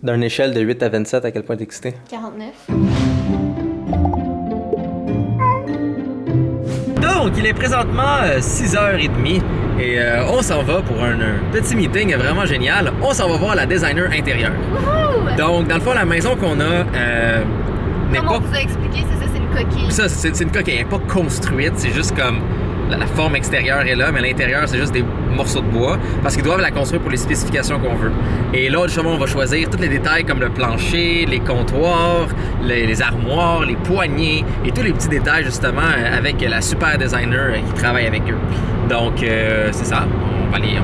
D'une échelle de 8 à 27, à quel point t'es excité? 49. Donc, il est présentement 6h30 et on s'en va pour un petit meeting vraiment génial. On s'en va voir la designer intérieure. Wouhou! Donc, dans le fond, la maison qu'on a n'est Comme pas... on vous a expliqué, c'est ça, c'est une coquille. Ça, c'est une coquille, elle n'est pas construite, c'est juste comme... La forme extérieure est là, mais l'intérieur, c'est juste des morceaux de bois parce qu'ils doivent la construire pour les spécifications qu'on veut. Et là, justement, on va choisir tous les détails comme le plancher, les comptoirs, les armoires, les poignées et tous les petits détails, justement, avec la super designer qui travaille avec eux. Donc, c'est ça. On va aller là,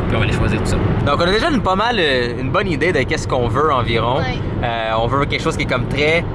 puis on va aller choisir tout ça. Donc, on a déjà une bonne idée de qu'est-ce qu'on veut environ. Ouais. On veut quelque chose qui est comme très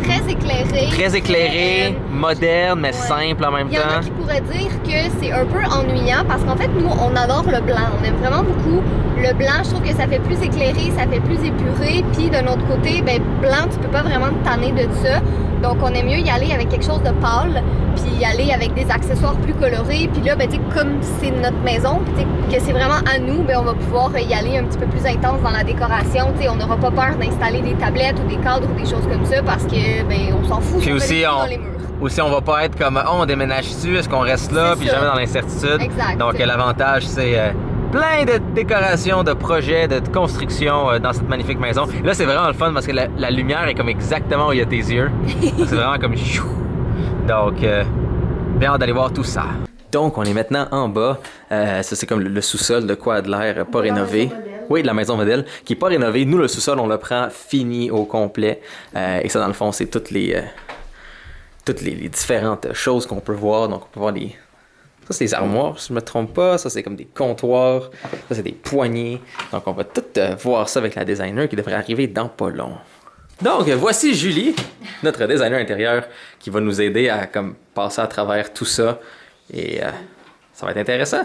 Très éclairé. moderne, mais ouais. simple en même Il y en a temps. qui pourraient dire que c'est un peu ennuyant parce qu'en fait, nous, on adore le blanc. On aime vraiment beaucoup le blanc. Je trouve que ça fait plus éclairé, ça fait plus épuré. Puis d'un autre côté, ben, blanc, tu peux pas vraiment te tanner de ça. Donc, on aime mieux y aller avec quelque chose de pâle, puis y aller avec des accessoires plus colorés. Puis là, ben, tu sais, comme c'est notre maison, puis que c'est vraiment à nous, ben, on va pouvoir y aller un petit peu plus intense dans la décoration. Tu sais, on n'aura pas peur d'installer des tablettes ou des cadres ou des choses comme ça parce que, ben, on s'en fout. Puis ça aussi, fait des trous dans les murs. Aussi, on va pas être comme on déménage-tu, est-ce qu'on reste là, C'est puis ça. jamais dans l'incertitude. Exact. Donc, l'avantage, c'est plein de décorations, de projets, de construction dans cette magnifique maison. Et là, c'est vraiment le fun parce que la lumière est comme exactement où il y a tes yeux. C'est vraiment comme chou. Donc, bien hâte d'aller voir tout ça. Donc, on est maintenant en bas. Ça, c'est comme le sous-sol de quoi a de l'air pas rénové. Oui, de la maison modèle, qui est pas rénovée. Nous, le sous-sol, on le prend fini au complet. Et ça, dans le fond, c'est toutes les différentes choses qu'on peut voir. Donc, on peut voir les... Ça, c'est des armoires, si je ne me trompe pas. Ça, c'est comme des comptoirs. Ça, c'est des poignées. Donc, on va tout voir ça avec la designer qui devrait arriver dans pas long. Donc, voici Julie, notre designer intérieur, qui va nous aider à comme, passer à travers tout ça. Et ça va être intéressant.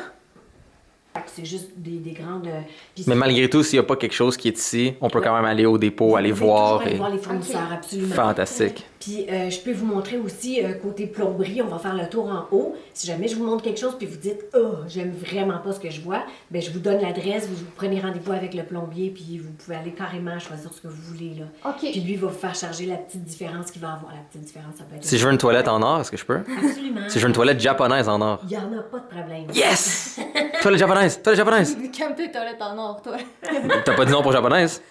C'est juste des grandes... puis Mais malgré tout, s'il n'y a pas quelque chose qui est ici, on peut quand même aller au dépôt, aller vous pouvez voir. toujours aller Et... voir les fournisseurs, absolument. Fantastique. Puis je peux vous montrer aussi côté plomberie, on va faire le tour en haut. Si jamais je vous montre quelque chose puis vous dites « Oh, j'aime vraiment pas ce que je vois », ben je vous donne l'adresse, vous prenez rendez-vous avec le plombier puis vous pouvez aller carrément choisir ce que vous voulez là. OK. Puis lui va vous faire charger la petite différence qu'il va avoir. La petite différence, ça peut être... Si je veux une toilette en or, est-ce que je peux? Absolument. Si je veux une toilette japonaise en or. Il n'y en a pas de problème. Yes! Toilette japonaise! Toilette japonaise! Comme tes toilettes en or, toi. T'as pas dit non pour japonaise?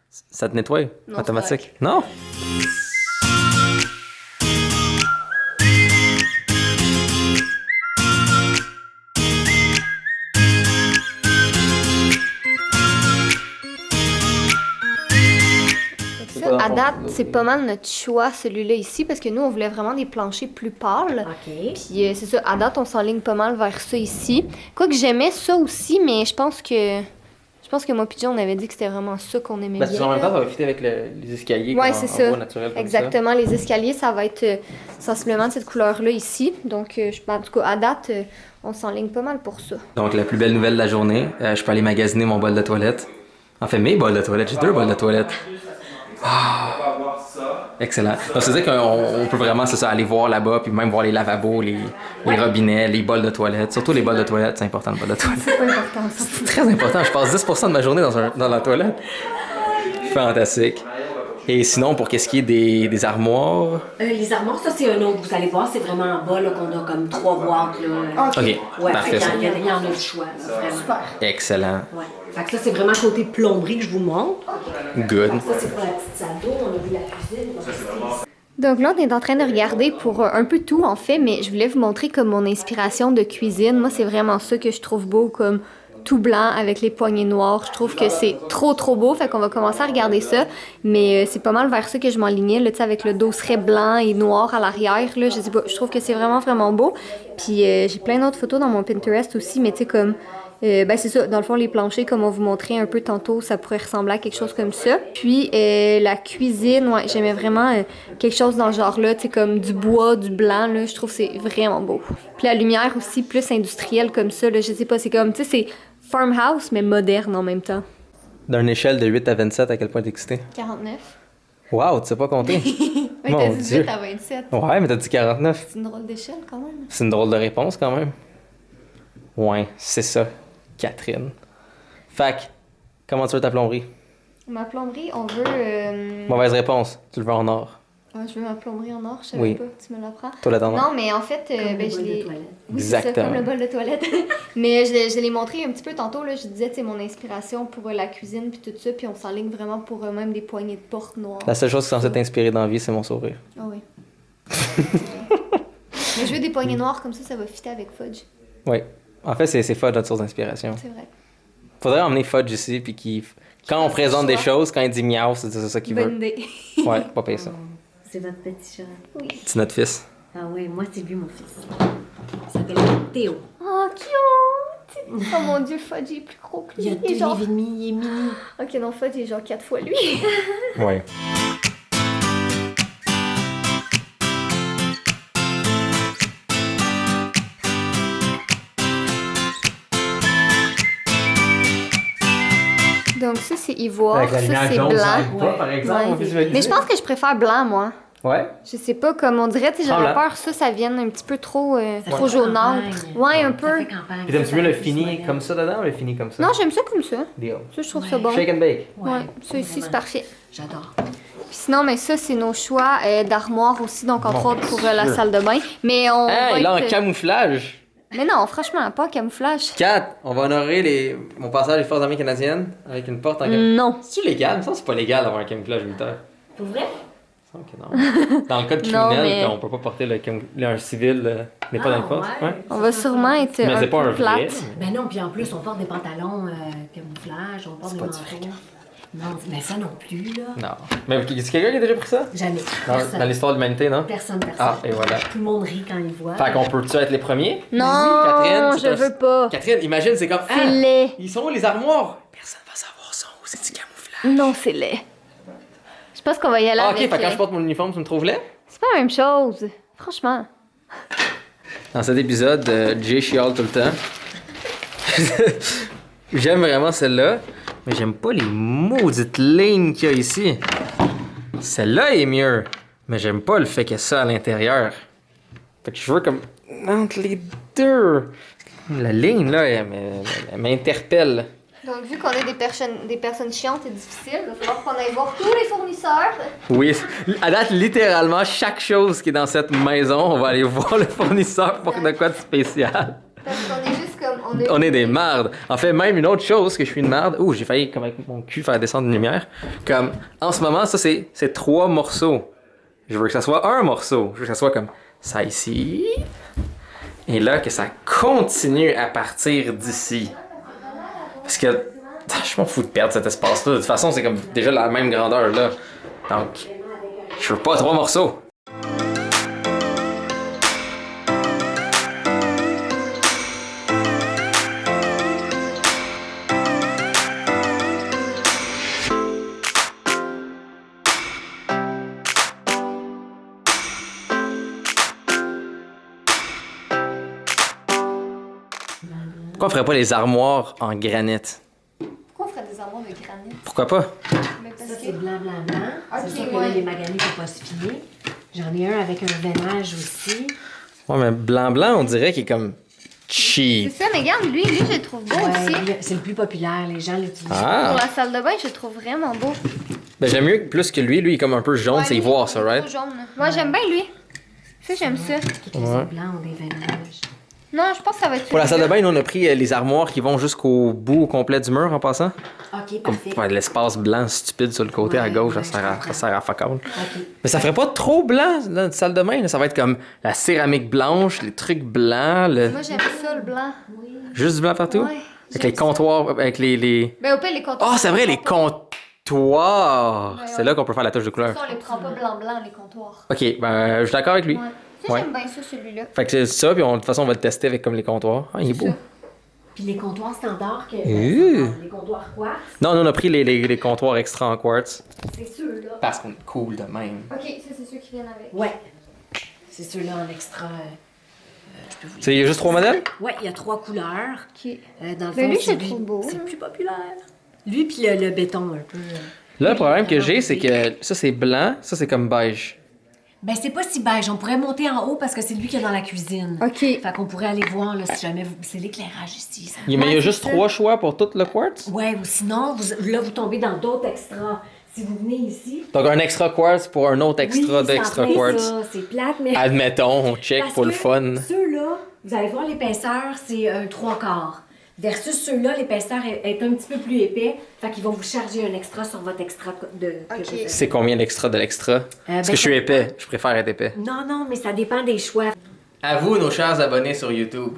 Ça te nettoie? Non, Automatique? Non? Ça, à date, c'est pas mal notre choix, celui-là ici, parce que nous, on voulait vraiment des planchers plus pâles. OK. Puis c'est ça, à date, on s'enligne pas mal vers ça ici. Quoique j'aimais ça aussi, mais je pense que moi et John, on avait dit que c'était vraiment ça qu'on aimait bien. en même là. temps, ça va fitter avec les escaliers Ouais, en c'est ça. bois naturel comme Exactement, les escaliers, ça va être sensiblement de cette couleur-là ici. Donc, en tout cas, à date, on s'enligne pas mal pour ça. ça. Donc, la plus belle nouvelle de la journée, je peux aller magasiner mon bol de toilette. En fait, mes bols de toilette. J'ai 2 bols de toilette. Excellent. Donc, c'est-à-dire qu'on peut vraiment, c'est ça, aller voir là-bas, puis même voir les lavabos, les robinets, les bols de toilette. Surtout les bols de toilette, c'est important, le bol de toilette. C'est pas important, ça. C'est très important. Je passe 10% de ma journée dans la toilette. Fantastique. Et sinon, pour qu'est-ce qui est des armoires... Les armoires, ça c'est un autre. Vous allez voir, c'est vraiment en bas là, qu'on a comme 3 boîtes. Là. OK, Ouais, parfait. fait qu'il y en a le choix, là, vraiment. Super. Excellent. Ouais. Fait que ça, c'est vraiment côté plomberie que je vous montre. Good. Ça, c'est pour la petite salle d'eau. On a vu la cuisine. On va rester ici. Donc là, on est en train de regarder pour un peu tout, en fait, mais je voulais vous montrer comme mon inspiration de cuisine. Moi, c'est vraiment ça que je trouve beau, comme tout blanc avec les poignées noires. Je trouve que c'est trop beau, fait qu'on va commencer à regarder ça. Mais c'est pas mal vers ça que je m'enlignais, là, tu sais, avec le dosseret blanc et noir à l'arrière, là, je sais pas, je trouve que c'est vraiment beau. Puis j'ai plein d'autres photos dans mon Pinterest aussi, mais tu sais, comme... ben c'est ça, dans le fond, les planchers, comme on vous montrait un peu tantôt, ça pourrait ressembler à quelque chose comme ça. Puis la cuisine, ouais, j'aimais vraiment quelque chose dans ce genre-là, tu sais, comme du bois, du blanc, là, je trouve que c'est vraiment beau. Puis la lumière aussi, plus industrielle comme ça, là, je sais pas, c'est comme, tu sais, c'est farmhouse, mais moderne en même temps. D'une échelle de 8 à 27, à quel point t'es excité? 49. Wow, tu sais pas compter? Oui, Mon t'as dit Dieu. 18 à 27. Ouais, mais t'as dit 49. C'est une drôle d'échelle quand même. C'est une drôle de réponse quand même. Ouais, c'est ça, Catherine. Fac, comment tu veux ta plomberie? Ma plomberie, on veut... Mauvaise réponse. Tu le veux en or. Ah, je veux ma plomberie en or, je savais Oui. pas, tu me l'apprends. Toilette en or. Non, mais en fait, Comme ben, le je bol de l'ai... toilette. Oui, c'est ça, Exactement. comme le bol de toilette. Mais je l'ai montré un petit peu tantôt, là, je disais, tu sais, mon inspiration pour la cuisine puis tout ça, puis on s'enligne vraiment pour même des poignées de porte noires. La seule chose qui est censée t'inspirer dans la vie, c'est mon sourire. Ah oui. Mais je veux des poignées noires, comme ça va fitter avec Fudge. Oui. En fait, c'est Fudge notre source d'inspiration. C'est vrai. Faudrait emmener Fudge ici, puis quand on présente des choses, quand il dit miaou, c'est ça qu'il Bonne veut. idée. Ouais, pas payer ça. C'est votre petit chat. Oui. C'est notre fils. Ah oui, moi, c'est lui, mon fils. Il s'appelle Théo. Oh, cute! Oh mon dieu, Fudge est plus gros que lui. Il a 2 est genre... livres et demi, il est mini. Ok, non, Fudge est genre 4 fois lui. Ouais. Donc ça, c'est ivoire, ça, c'est blanc. par Ouais. Mais je pense que je préfère blanc, moi. Ouais. Je sais pas, comme on dirait, tu sais, j'aurais Blanc. peur que ça vienne un petit peu trop, Ça trop fait jaunâtre. campagne. Ouais, un Ça peu. fait campagne. Puis t'aimes-tu mieux le Ça fait fini moderne. comme ça dedans ou le fini comme ça? Non, j'aime ça comme ça. Deal. Ça, je trouve ça bon. Shake and bake. Ouais, ça ici, c'est vraiment. parfait. J'adore. Puis sinon, mais ça, c'est nos choix d'armoire aussi, donc entre Mon autres pour la Dieu. salle de bain. Mais on va Hey, là, en être- camouflage. Mais non, franchement, pas en camouflage. 4. On va honorer mon passage des Forces armées canadiennes avec une porte en camouflage. Non. C'est-tu légal? Ça, c'est pas légal d'avoir un camouflage militaire. Pour vrai? Il me semble que non. Dans le code Non, criminel, mais- on peut pas porter un civil n'est pas dans les forces. ouais. Ouais. On va sûrement être Mais un c'est pas peu un vrai. plate. Ben non, puis en plus, on porte des pantalons camouflage, on porte des pas manteaux. du Non, mais ça non plus, là. Non. Mais c'est quelqu'un qui a déjà pris ça? Jamais. Dans Personne. l'histoire de l'humanité, non? Personne. Ah, et voilà. Tout le monde rit quand il voit. Fait qu'on peut-tu être les premiers? Non, Catherine, je c'est un- veux pas. Catherine, imagine, c'est comme. C'est laid. Ils sont où les armoires? Personne va savoir ça. C'est du camouflage. Non, c'est laid. Je pense qu'on va y aller Ah, ok, avec... fait que quand je porte mon uniforme, tu me trouves laid? C'est pas la même chose. Franchement. Dans cet épisode, Jay chiale tout le temps. J'aime vraiment celle-là, mais j'aime pas les maudites lignes qu'il y a ici. Celle-là est mieux, mais j'aime pas le fait qu'il y ait ça à l'intérieur. Fait que je veux comme entre les deux. La ligne, là, elle m'interpelle. Donc, vu qu'on est des personnes chiantes et difficiles, il va falloir qu'on aille voir tous les fournisseurs. Oui, à date, littéralement, chaque chose qui est dans cette maison, on va aller voir le fournisseur pour de quoi de spécial. Parce qu'on est juste comme... On est des mardes. En fait, même une autre chose que je suis une marde. Ouh, j'ai failli, comme avec mon cul, faire descendre une lumière. Comme, en ce moment, ça, c'est 3 morceaux. Je veux que ça soit un morceau. Je veux que ça soit comme ça ici. Et là, que ça continue à partir d'ici. Parce que je m'en fous de perdre cet espace-là. De toute façon, c'est comme déjà la même grandeur, là. Donc, je veux pas 3 morceaux. Pourquoi on ferait pas les armoires en granit? Pourquoi on ferait des armoires de granit? Pourquoi pas? Mais parce Ça, que... c'est blanc, blanc, blanc. Ok, C'est sûr que ouais. là, les maganés faut pas se filer. J'en ai un avec un veinage aussi. Ouais, mais blanc, on dirait qu'il est comme C'est cheap. ça, mais regarde, lui, je le trouve beau aussi. Ouais, c'est le plus populaire. Les gens l'utilisent. Pour Ah! la salle de bain, je le trouve vraiment beau. Ben j'aime mieux plus que lui. Lui, il est comme un peu jaune, Ouais, c'est lui, ivoire, ça, il est right? trop jaune. Moi, j'aime bien lui. Ça, j'aime ça. Toutes les Ouais. autres blancs ont des veinages. Non, je pense que ça va être Pour la salle de celui-là. bain, nous, on a pris les armoires qui vont jusqu'au bout au complet du mur en passant. OK, Comme parfait. ouais, l'espace blanc stupide sur le côté à Ouais, gauche, ouais, ça je comprends. sert à fuck all. OK. Mais ça ferait pas trop blanc, là, notre salle de bain. Là. Ça va être comme la céramique blanche, les trucs blancs, Moi, j'aime ça, le blanc. juste du blanc partout. Ouais, Avec j'aime les comptoirs, avec les... Ben, au pire, les comptoirs. Oh, c'est vrai, les comptoirs! Ouais, C'est ouais. là qu'on peut faire la touche de couleur. Ça, on les prend pas blanc-blanc, les comptoirs. Ok, ben, je suis d'accord avec lui. Ouais. Ça, Ouais. j'aime bien ça, celui-là. Fait que c'est ça, puis de toute façon, on va le tester avec comme les comptoirs. Ah, il est beau. ça. Puis les comptoirs standards, Ouh. les comptoirs quartz, Non, nous, on a pris les comptoirs extra en quartz. c'est ceux-là. Parce qu'on est cool de même. Ok, ça, c'est ceux qui viennent avec. Ouais. C'est ceux-là en extra. Je peux vous Tu sais, il y a juste 3 modèles? Ouais, il y a 3 couleurs. Ok. Dans le Mais fond, lui, c'est je le trouve beau. C'est le plus populaire. Lui, puis le béton un peu. Là, le problème que j'ai, c'est que ça, c'est blanc, ça, c'est comme beige. Ben, c'est pas si beige. On pourrait monter en haut parce que c'est lui qui est dans la cuisine. OK. Fait qu'on pourrait aller voir là, si jamais c'est l'éclairage ici. Ça... Mais il y a Ouais, juste c'est ça. 3 choix pour tout le quartz? Ouais, ou sinon, vous tombez dans d'autres extras. Si vous venez ici. Donc un extra quartz pour un autre extra oui, d'extra c'est en plein quartz. ça, c'est plate, mais. Admettons, on check Parce pour le que fun. Ceux-là, vous allez voir l'épaisseur, c'est un 3/4. Versus ceux-là, l'épaisseur est un petit peu plus épais. Fait qu'ils vont vous charger un extra sur votre extra de. que Ok. vous avez. C'est combien l'extra de l'extra? Parce ben, que je suis ça- épais, je préfère être épais. Non, mais ça dépend des choix. À vous, nos chers abonnés sur YouTube,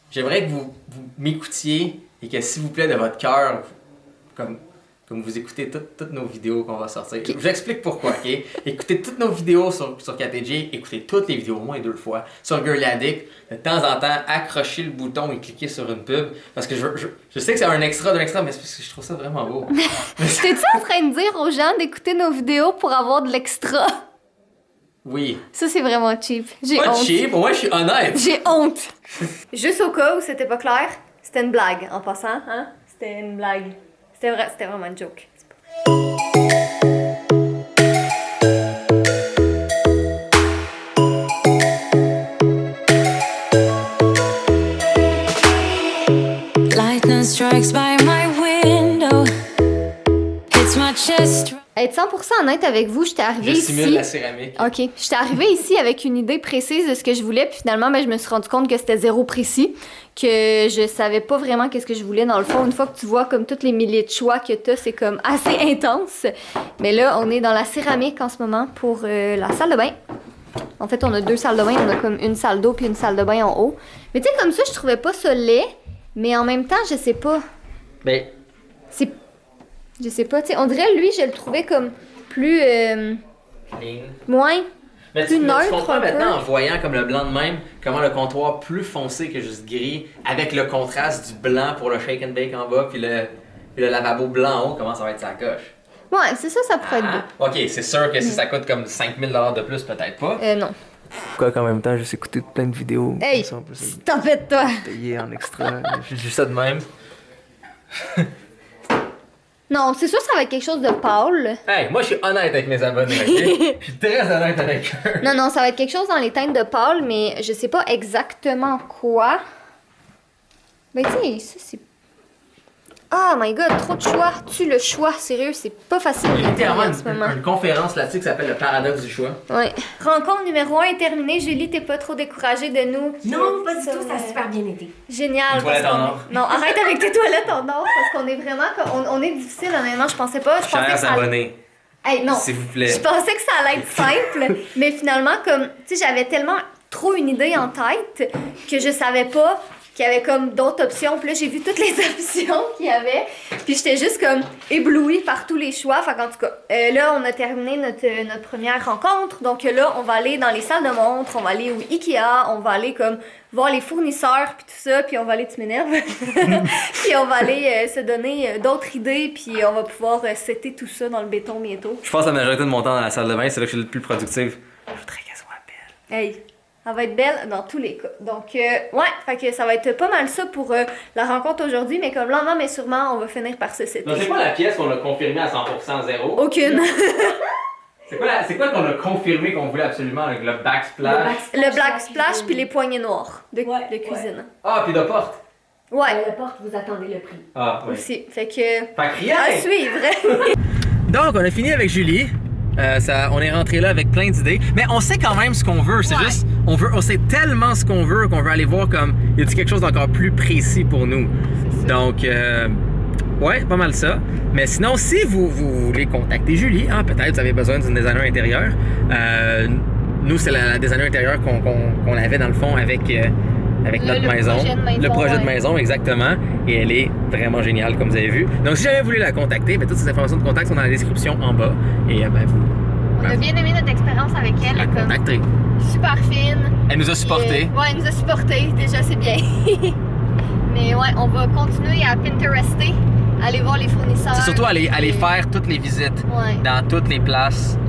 j'aimerais que vous m'écoutiez et que s'il vous plaît, de votre cœur, comme vous écoutez toutes nos vidéos qu'on va sortir. Je vous explique pourquoi, ok? Écoutez toutes nos vidéos sur KTG, écoutez toutes les vidéos au moins 2 fois. Sur Girl Addict, de temps en temps, accrochez le bouton et cliquez sur une pub. Parce que je sais que c'est un extra d'un extra, mais c'est parce que je trouve ça vraiment beau. T'es-tu en train de dire aux gens d'écouter nos vidéos pour avoir de l'extra? Oui. Ça, c'est vraiment cheap. J'ai Pas honte. cheap, moi je suis honnête. J'ai honte. Juste au cas où c'était pas clair, c'était une blague en passant, hein? C'était une blague. C'était vraiment une joke. Lightning strikes by my window. Hits my chest. Être 100% honnête avec vous, j'étais arrivée Je simule ici. la céramique. OK. J'étais arrivée ici avec une idée précise de ce que je voulais, puis finalement, ben, je me suis rendu compte que c'était zéro précis, que je savais pas vraiment qu'est-ce que je voulais. Dans le fond, une fois que tu vois comme tous les milliers de choix que t'as, c'est comme assez intense. Mais là, on est dans la céramique en ce moment pour la salle de bain. En fait, on a 2 salles de bain. On a comme une salle d'eau puis une salle de bain en haut. Mais tu sais, comme ça, je trouvais pas ça laid, mais en même temps, je sais pas. Ben, C'est... Je sais pas, tu sais, on dirait, lui, je le trouvais comme plus... clean. moins... Mais Plus tu neutre, comprends un peu. maintenant en voyant comme le blanc de même, comment le comptoir plus foncé que juste gris, avec le contraste du blanc pour le shake and bake en bas, puis le lavabo blanc en haut, comment ça va être sa coche. Ouais, c'est ça pourrait être beau. Ok, c'est sûr que si ça coûte comme 5000$ de plus, peut-être pas. Non. Pourquoi qu'en même temps, juste écouter plein de vidéos, Hey, comme ça, on peut se t'en fais de toi. payer en extra. J'ai juste ça de même. Non, c'est sûr que ça va être quelque chose de pâle. Hey, moi je suis honnête avec mes abonnés, ok? Je suis très honnête avec eux. Non, ça va être quelque chose dans les teintes de pâle, mais je sais pas exactement quoi. Ben, tu sais, ça c'est... Oh my god, trop de choix. Tu le choix, sérieux, c'est pas facile Il y a littéralement en ce moment. une conférence là-dessus qui s'appelle le paradoxe du choix. Ouais. Rencontre numéro 1 est terminée. Julie, t'es pas trop découragée de nous? Non, pas du tout, ça a super bien été. Génial. Une toilette parce en qu'on or. est- Non, arrête avec tes toilettes en or parce qu'on est vraiment... On est difficile, honnêtement. Je pensais pas... Je pensais que Chers ça... abonnés, Hey, non. s'il vous plaît. Je pensais que ça allait être simple, mais finalement, comme, tu sais, j'avais tellement trop une idée en tête que je savais pas qu'il y avait comme d'autres options. Puis là, j'ai vu toutes les options qu'il y avait, puis j'étais juste comme éblouie par tous les choix. Fait qu'en tout cas, là, on a terminé notre première rencontre. Donc là, on va aller dans les salles de montre, on va aller au Ikea, on va aller comme voir les fournisseurs, puis tout ça, puis on va aller, tu m'énerves, puis on va aller se donner d'autres idées, puis on va pouvoir setter tout ça dans le béton bientôt. Je passe la majorité de mon temps dans la salle de bain, c'est là que je suis le plus productif. Je voudrais qu'elle soit belle. Hey, elle va être belle dans tous les cas. Donc, ouais, fait que ça va être pas mal ça pour la rencontre aujourd'hui, mais comme lentement mais sûrement, on va finir par se setter. Donc c'est quoi la pièce qu'on a confirmée à 100% zéro? Aucune. C'est quoi qu'on a confirmé qu'on voulait absolument avec le backsplash? Le black splash puis les poignées noires de cuisine. Ah, puis de porte. Ouais, La porte, vous attendez le prix. Ah, oui. aussi. Fait que, Fait que rien! à suivre. Donc, on a fini avec Julie. On est rentré là avec plein d'idées. Mais on sait quand même ce qu'on veut. C'est Ouais. juste, on sait tellement ce qu'on veut aller voir comme, y a-t-il quelque chose d'encore plus précis pour nous? Donc, ouais, pas mal ça. Mais sinon, si vous voulez contacter Julie, hein, peut-être vous avez besoin d'une designer intérieur. Nous, c'est la designer intérieure qu'on avait dans le fond avec notre maison. projet de maison, Le projet de ouais. maison, exactement. Et elle est vraiment géniale, comme vous avez vu. Donc, si jamais vous voulez la contacter, ben, toutes ces informations de contact sont dans la description en bas. Et ben, vous On a bien aimé notre expérience avec elle. la Elle est comme contacterez. super fine. Elle nous a supportés. Ouais, elle nous a supportés. Déjà, c'est bien. Mais ouais, on va continuer à Pinterester, aller voir les fournisseurs. C'est surtout aller puis, faire toutes les visites Ouais. dans toutes les places.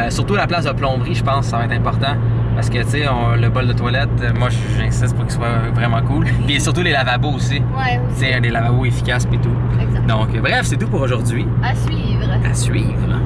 Surtout la place de plomberie, je pense, ça va être important. Parce que, tu sais, le bol de toilette, moi, j'insiste pour qu'il soit vraiment cool. Puis surtout les lavabos aussi. Ouais, Tu aussi. sais, des lavabos efficaces et tout. Exact. Donc, bref, c'est tout pour aujourd'hui. À suivre. À suivre.